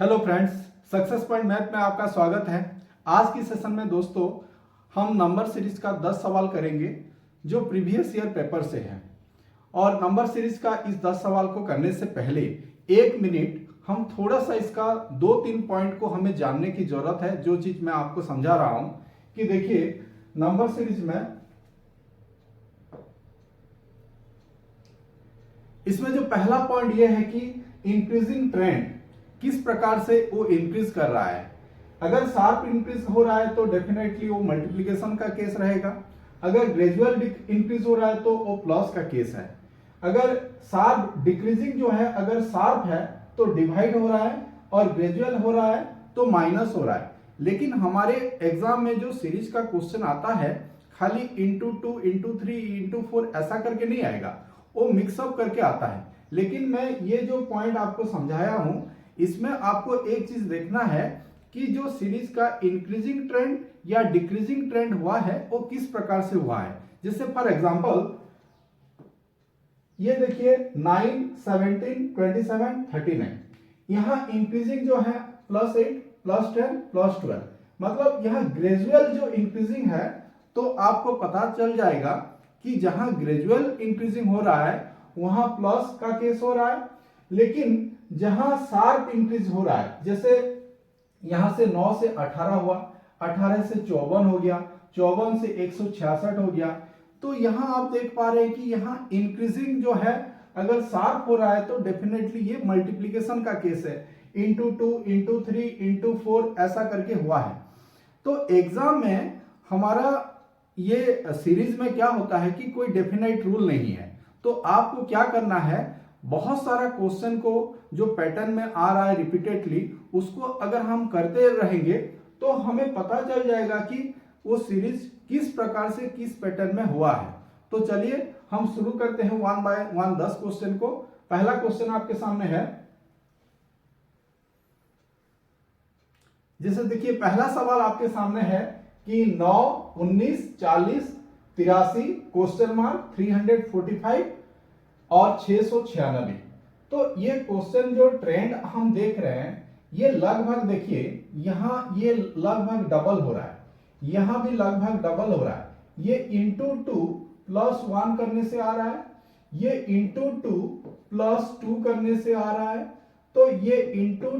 Hello friends, success point math में आपका स्वागत है। आज की सेशन में दोस्तों हम नंबर सीरीज का 10 सवाल करेंगे जो प्रीवियस ईयर पेपर से है। और नंबर सीरीज का इस 10 सवाल को करने से पहले 1 मिनट हम थोड़ा सा इसका 2-3 पॉइंट को हमें जानने की जरूरत है। जो चीज मैं आपको समझा रहा हूं कि देखिए, नंबर सीरीज में इसमें जो पहला पॉइंट यह है कि इंक्रीजिंग ट्रेंड किस प्रकार से वो इंक्रीज कर रहा है। अगर शार्प इंक्रीज हो रहा है तो डेफिनेटली वो मल्टीप्लिकेशन का केस रहेगा। अगर ग्रेजुअल इंक्रीज हो रहा है तो वो प्लस का केस है। अगर शार्प डिक्रीजिंग जो है, अगर शार्प है तो डिवाइड हो रहा है, और ग्रेजुअल हो रहा है तो माइनस हो रहा है। लेकिन हमारे एग्जाम में जो सीरीज का क्वेश्चन आता है खाली इंटू 2 इंटू 3 इंटू 4 ऐसा करके नहीं आएगा, वो मिक्सअप करके आता है। लेकिन मैं ये जो पॉइंट आपको समझाया हूं, इसमें आपको एक चीज देखना है कि जो सीरीज का इंक्रीजिंग ट्रेंड या डिक्रीजिंग ट्रेंड हुआ है वो किस प्रकार से हुआ है। जैसे फॉर एग्जांपल ये देखिए 9, 17, 27, 39, यहां इंक्रीजिंग जो है +8, +10, +12, मतलब यहां ग्रेजुअल जो इंक्रीजिंग है। तो आपको पता चल जाएगा कि जहां ग्रेजुअल इंक्रीजिंग हो रहा है वहां प्लस का केस हो रहा है। लेकिन जहां शार्प इंक्रीज हो रहा है, जैसे यहां से 9 से 18 हुआ, 18 से 54 हो गया, 54 से 166 हो गया, तो यहां आप देख पा रहे हैं कि यहां इंक्रीजिंग जो है अगर शार्प हो रहा है तो डेफिनेटली ये मल्टीप्लीकेशन का केस है। इंटू 2 इंटू 3 इंटू 4 ऐसा करके हुआ है। तो एग्जाम में हमारा ये सीरीज में क्या होता है कि कोई डेफिनेट रूल नहीं है। तो आपको क्या करना है, बहुत सारा क्वेश्चन को जो पैटर्न में आ रहा है रिपीटेडली, उसको अगर हम करते रहेंगे तो हमें पता चल जाएगा कि वो सीरीज किस प्रकार से किस पैटर्न में हुआ है। तो चलिए हम शुरू करते हैं 1 बाय 1 10 क्वेश्चन को। पहला क्वेश्चन आपके सामने है, जैसे देखिए पहला सवाल आपके सामने है कि 9, 19, 40, 83 क्वेश्चन मार्क 345 और 696। तो ये क्वेश्चन जो ट्रेंड हम देख रहे हैं ये लगभग देखिए यहां ये लगभग डबल हो रहा है, यहां भी लगभग डबल हो रहा है। ये इंटू 2 प्लस 1 करने से आ रहा है, ये इंटू 2 प्लस 2 करने से आ रहा है, तो ये इंटू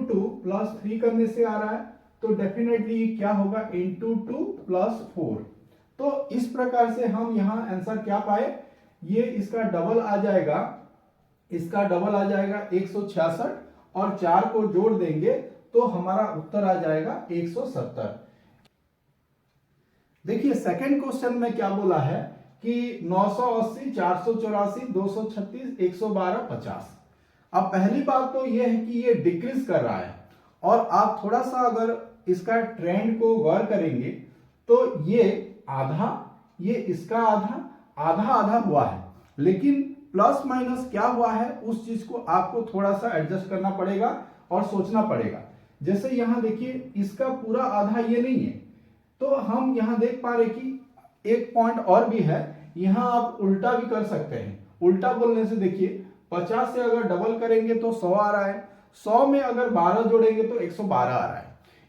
2 प्लस 3 करने से आ रहा है। तो डेफिनेटली क्या होगा, इंटू 2 प्लस 4। तो इस प्रकार से हम यहां आंसर क्या पाए, ये इसका डबल आ जाएगा, इसका डबल आ जाएगा 166, और 4 को जोड़ देंगे तो हमारा उत्तर आ जाएगा 170। देखिए सेकंड क्वेश्चन में क्या बोला है कि 980, 484, 236, 112, 50। अब पहली बात तो यह है कि ये डिक्रीज कर रहा है, और आप थोड़ा सा अगर इसका ट्रेंड को गौर करेंगे तो ये आधा, ये इसका आधा, आधा आधा हुआ है। लेकिन प्लस माइनस क्या हुआ है उस चीज को आपको थोड़ा सा एडजस्ट करना पड़ेगा और सोचना पड़ेगा। जैसे यहां देखिए इसका पूरा आधा ये नहीं है, तो हम यहां देख पा रहे कि एक पॉइंट और भी है, यहां आप उल्टा भी कर सकते हैं। उल्टा बोलने से देखिए 50 से अगर डबल करेंगे तो 100 आ रहा है, 100 में अगर 12 जोड़ेंगे तो 112 आ रहा है,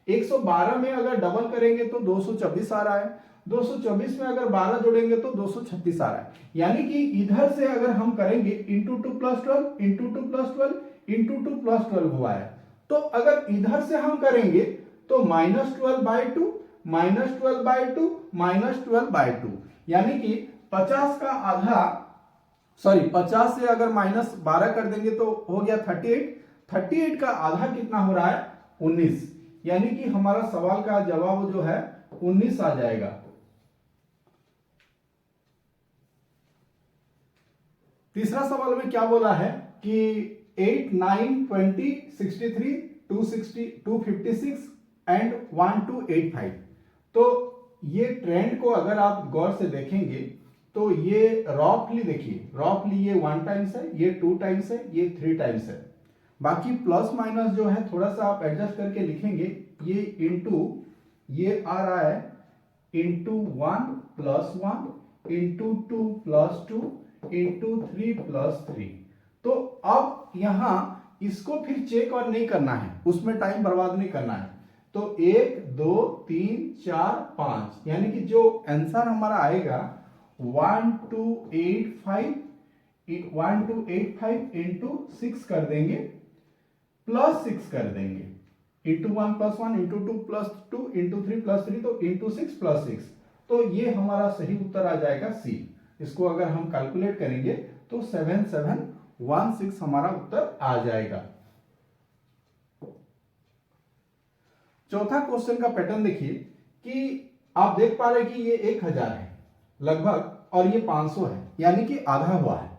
112 में अगर डबल करेंगे तो 224 आ रहा है, 224 में अगर 12 जोड़ेंगे तो 236 आ रहा है। यानी कि इधर से अगर हम करेंगे into 2 plus 12 into 2 plus 12 into 2 plus 12 हुआ है। तो अगर इधर से हम करेंगे तो -12/2 -12/2 -12/2, यानी कि 50 का आधा, सॉरी 50 से अगर -12 कर देंगे तो हो गया 38, 38 का आधा कितना हो रहा है, 19। यानी कि हमारा सवाल का जवाब जो है 19 आ जाएगा। तीसरा सवाल में क्या बोला है कि 8, 9, 20, 63, 260, 256 एंड 1285। तो ये ट्रेंड को अगर आप गौर से देखेंगे तो ये रफली देखिए, रफली ये 1 टाइम्स है, ये 2 टाइम्स है, ये 3 टाइम्स है। बाकी प्लस माइनस जो है थोड़ा सा आप एडजस्ट करके लिखेंगे। ये इंटू ये आ रहा है into 1 plus 1 into 2 plus 2 into 3 plus 3। तो अब यहां इसको फिर चेक और नहीं करना है, उसमें टाइम बर्बाद नहीं करना है। तो 1 2 3 4 5 यानी कि जो आंसर हमारा आएगा 1285 इंटू 6 कर देंगे, प्लस 6 कर देंगे, into 1 plus 1 into 2 plus 2 into 3 plus 3, तो इंटू 6 प्लस 6। तो ये हमारा सही उत्तर आ जाएगा सी। इसको अगर हम कैलकुलेट करेंगे तो 7716 हमारा उत्तर आ जाएगा। चौथा क्वेश्चन का पैटर्न देखिए कि आप देख पा रहे हैं कि ये 1000 है लगभग और ये 500 है, यानी कि आधा हुआ है।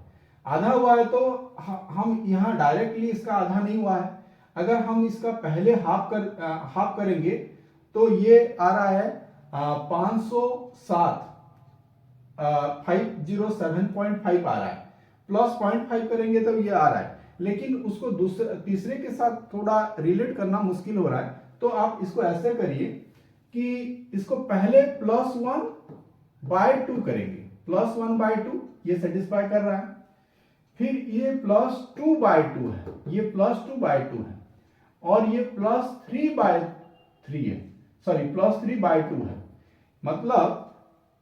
आधा हुआ है तो हम यहाँ डायरेक्टली इसका आधा नहीं हुआ है। अगर हम इसका पहले हाफ करेंगे तो ये आ रहा है 507 507.5 आ रहा है, प्लस 0.5 करेंगे तो ये आ रहा है। लेकिन उसको तीसरे के साथ थोड़ा रिलेट करना मुश्किल हो रहा है, तो आप इसको ऐसे करिए कि इसको पहले +1/2 करेंगे, +1/2 ये सेटिस्फाई कर रहा है। फिर ये +2/2 है, ये +2/2 है, और ये +3/3 है, सॉरी +3/2 है। मतलब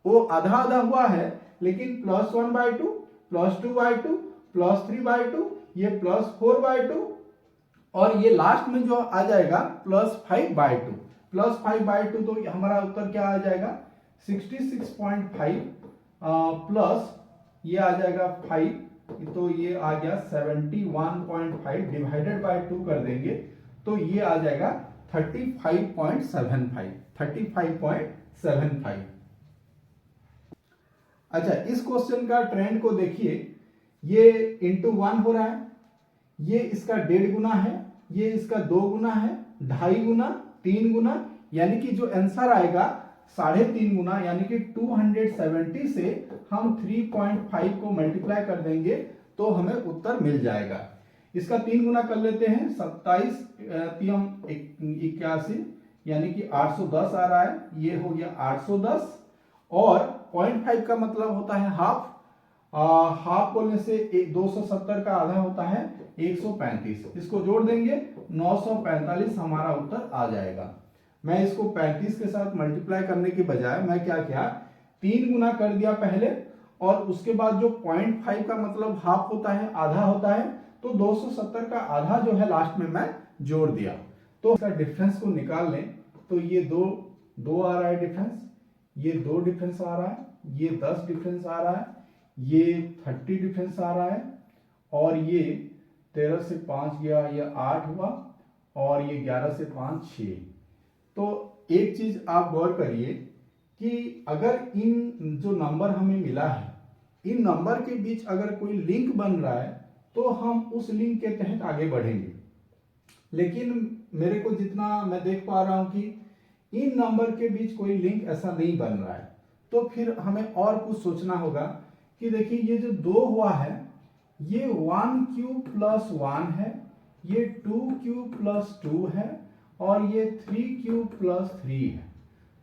वो आधा आधा हुआ है, लेकिन +1/2 +2/2 +3/2 ये +4/2 और ये लास्ट में जो आ जाएगा +5/2। +5/2 तो हमारा उत्तर क्या आ जाएगा 66.5 प्लस ये आ जाएगा 5, तो ये आ गया 71.5 डिवाइडेड बाय 2 कर देंगे तो ये आ जाएगा 35.75। अच्छा, इस क्वेश्चन का ट्रेंड को देखिए, ये इंटू 1 हो रहा है, ये इसका 1.5 गुना है, ये इसका 2 गुना है, 2.5 गुना, 3 गुना, यानी कि जो आंसर आएगा 3.5 गुना, यानी कि 270 से हम 3.5 को मल्टीप्लाई कर देंगे तो हमें उत्तर मिल जाएगा। इसका 3 गुना कर लेते हैं, 27 81 यानी कि 810 आ रहा है, ये हो गया 810। और 0.5 का मतलब होता है हाफ, हाफ बोलने से 270 का आधा होता है 135, इसको जोड़ देंगे 945 हमारा उत्तर आ जाएगा। मैं इसको 35 के साथ मल्टीप्लाई करने के बजाय मैं क्या किया, 3 गुना कर दिया पहले, और उसके बाद जो 0.5 का मतलब हाफ होता है, आधा होता है, तो 270 का आधा जो है लास्ट में मैं जोड़ दिया। तो इसका डिफरेंस को निकाल लें तो ये दो आ रहा है डिफरेंस, ये 2 डिफरेंस आ रहा है, ये 10 डिफरेंस आ रहा है, ये 30 डिफरेंस आ रहा है, और ये 13 से 5 गया, ये 8 हुआ, और ये 11 से 5 6। तो एक चीज आप गौर करिए कि अगर इन जो नंबर हमें मिला है, इन नंबर के बीच अगर कोई लिंक बन रहा है तो हम उस लिंक के तहत आगे बढ़ेंगे। लेकिन मेरे को जितना मैं देख पा रहा हूं कि इन नंबर के बीच कोई लिंक ऐसा नहीं बन रहा है, तो फिर हमें और कुछ सोचना होगा कि देखिए ये जो 2 हुआ है, ये 1³ + 1 है, ये 2³ + 2 है, और ये 3³ + 3 है,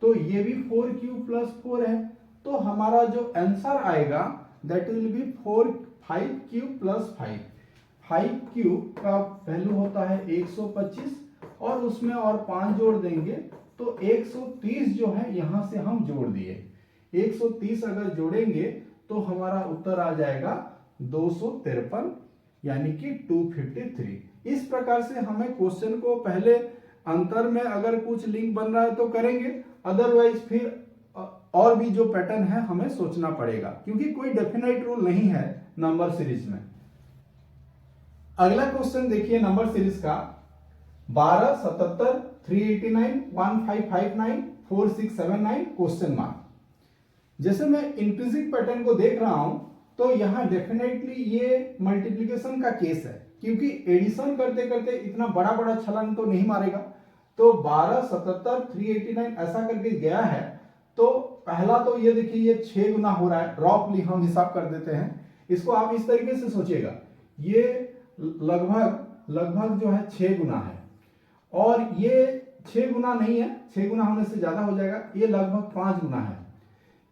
तो ये भी 4³ + 4 है। तो हमारा जो आंसर आएगा दैट विल बी 5³ + 5। 5³ का वैल्यू होता है 125, और उसमें और 5 जोड़ देंगे तो 130 जो है यहां से हम जोड़ दिए। 130 अगर जोड़ेंगे तो हमारा उत्तर आ जाएगा 253 यानी कि 253। इस प्रकार से हमें क्वेश्चन को पहले अंतर में अगर कुछ लिंक बन रहा है तो करेंगे, अदरवाइज फिर और भी जो पैटर्न है हमें सोचना पड़ेगा, क्योंकि कोई डेफिनेट रूल नहीं है नंबर सीरीज में। अगला क्वेश्चन देखिए नंबर सीरीज का 12 77 389 1559 4679 क्वेश्चन मार्क। जैसे मैं इंक्रीजिंग पैटर्न को देख रहा हूं तो यहां डेफिनेटली ये मल्टीप्लिकेशन का केस है, क्योंकि एडिशन करते करते इतना बड़ा बड़ा छलांग तो नहीं मारेगा। तो 12 77 389 ऐसा करके गया है, तो पहला तो ये देखिए ये 6 गुना हो रहा है, रफली हम हिसाब कर देते हैं। इसको आप इस तरीके से सोचिएगा, ये लगभग जो है 6 गुना है, और ये 6 गुना नहीं है, 6 गुना होने से ज्यादा हो जाएगा, ये लगभग 5 गुना है।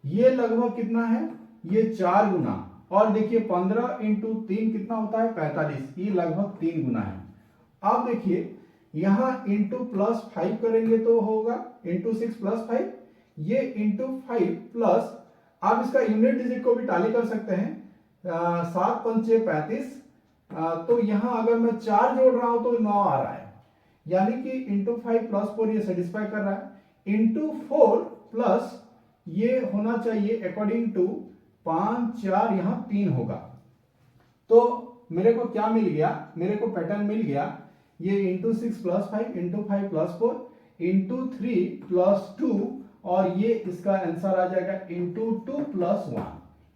ये लगभग कितना है, ये 4 गुना, और देखिए 15 × 3 कितना होता है 45, ये लगभग 3 गुना है। आप देखिए यहां इंटू प्लस 5 करेंगे तो होगा इंटू 6 प्लस 5, ये इंटू 5 प्लस, आप इसका यूनिट डिजिट को भी टाली कर सकते हैं, 7 पंचे 35, तो यहां अगर मैं 4 जोड़ रहा हूं तो 9 आ रहा है, यानी कि इंटू 5 प्लस 4 ये सेटिस्फाई कर रहा है। इंटू 4 प्लस ये होना चाहिए अकॉर्डिंग टू 5 4 यहां 3 होगा। तो मेरे को क्या मिल गया, मेरे को पैटर्न मिल गया, ये into 6 plus 5 into 5 plus 4 into 3 plus 2, और ये इसका आंसर आ जाएगा इंटू 2 प्लस 1।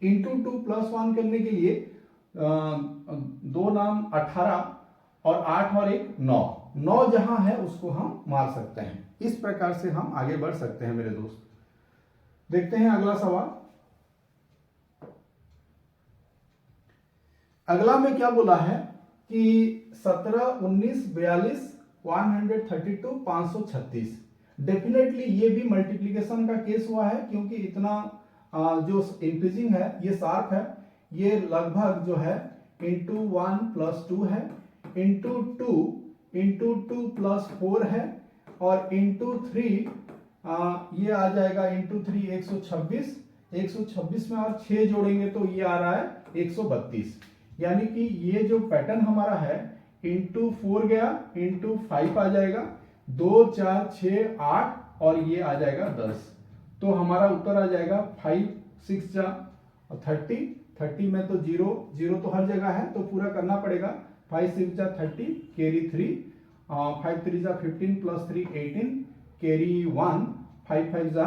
इंटू 2 प्लस 1 करने के लिए 2 नाम 18 और 8 और 1 9, 9 जहां है उसको हम मार सकते हैं। इस प्रकार से हम आगे बढ़ सकते हैं मेरे दोस्त। देखते हैं अगला सवाल। अगला में क्या बोला है कि 17 19 42 132 536। डेफिनेटली ये भी मल्टीप्लिकेशन का केस हुआ है, क्योंकि इतना जो इंक्रीजिंग है ये शार्प है, ये लगभग जो है इंटू 1 प्लस 2 है, इंटू 2 प्लस 4 है, और इंटू 3 ये आ जाएगा इंटू 3 126, 126 में और 6 जोड़ेंगे तो ये आ रहा है 132। यानी कि ये जो पैटर्न हमारा है इंटू 4 गया, इंटू 5 आ जाएगा, 2 4 6 8 और ये आ जाएगा 10। तो हमारा उत्तर आ जाएगा 5 6 जा 30, 30 में तो 0 0 तो हर जगह है तो पूरा करना पड़ेगा। 5 6 जा 30 कैरी 3, 5 3 जा 15 प्लस 3 18 कैरी 1, 5 5 जा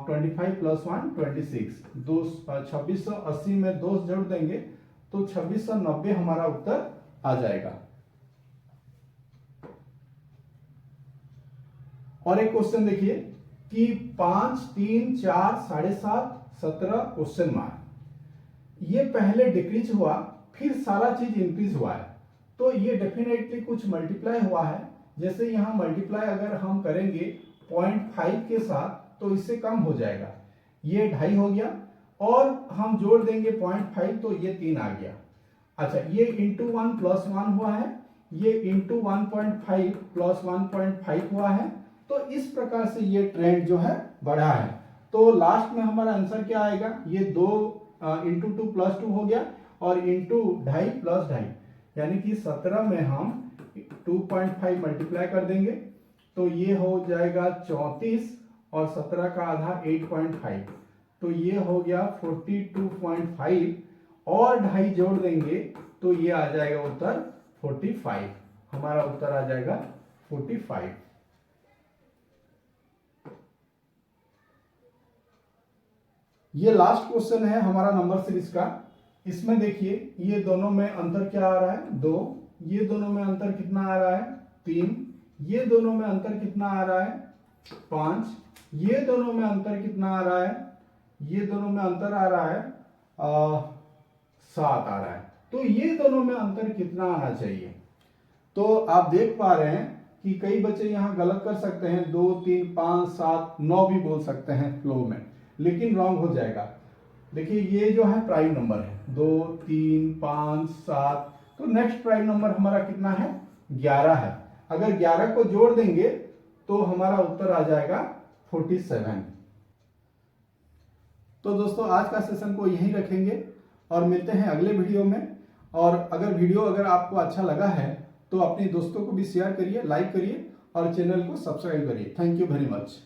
25 प्लस 1 26, 2680 में 2 जोड़ देंगे तो 2690 हमारा उत्तर आ जाएगा। और एक क्वेश्चन देखिए कि 5 3 4 7.5 17 क्वेश्चन मार्क। ये पहले डिक्रीज हुआ फिर सारा चीज इंक्रीज हुआ है, तो ये डेफिनेटली कुछ मल्टीप्लाई हुआ है। जैसे यहां मल्टीप्लाई अगर हम करेंगे 0.5 के साथ तो इससे कम हो जाएगा, ये 2.5 हो गया, और हम जोड़ देंगे 0.5 तो ये 3 आ गया। अच्छा, ये इंटू 1 प्लस 1 हुआ है, ये इंटू 1.5 प्लस 1.5 हुआ है, तो इस प्रकार से ये ट्रेंड जो है बढ़ा है। तो लास्ट में हमारा आंसर क्या आएगा, ये 2 इंटू 2 प्लस 2 हो गया, और इंटू 2.5 प्लस 2.5, यानी कि 17 में हम 2.5 मल्टीप्लाई कर देंगे तो ये हो जाएगा 34, और 17 का आधा 8.5, तो ये हो गया 42.5, और 2.5 जोड़ देंगे तो ये आ जाएगा उत्तर 45। हमारा उत्तर आ जाएगा 45। ये लास्ट क्वेश्चन है हमारा नंबर सीरीज का। इसमें देखिए ये दोनों में अंतर क्या आ रहा है 2, ये दोनों में अंतर कितना आ रहा है 3, ये दोनों में अंतर कितना आ रहा है 5, ये दोनों में अंतर कितना आ रहा है, ये दोनों में अंतर आ रहा है 7 आ रहा है। तो ये दोनों में अंतर कितना आना चाहिए। तो आप देख पा रहे हैं कि कई बच्चे यहां गलत कर सकते हैं, 2 3 5 7 9 भी बोल सकते हैं फ्लो में, लेकिन रॉन्ग हो जाएगा। देखिए ये जो है प्राइम नंबर है 2 3 5 7, तो नेक्स्ट प्राइम नंबर हमारा कितना है 11 है। अगर 11 को जोड़ देंगे तो हमारा उत्तर आ जाएगा 47। तो दोस्तों आज का सेशन को यहीं रखेंगे और मिलते हैं अगले वीडियो में। और अगर वीडियो आपको अच्छा लगा है तो अपने दोस्तों को भी शेयर करिए, लाइक करिए और चैनल को सब्सक्राइब करिए। Thank you very much.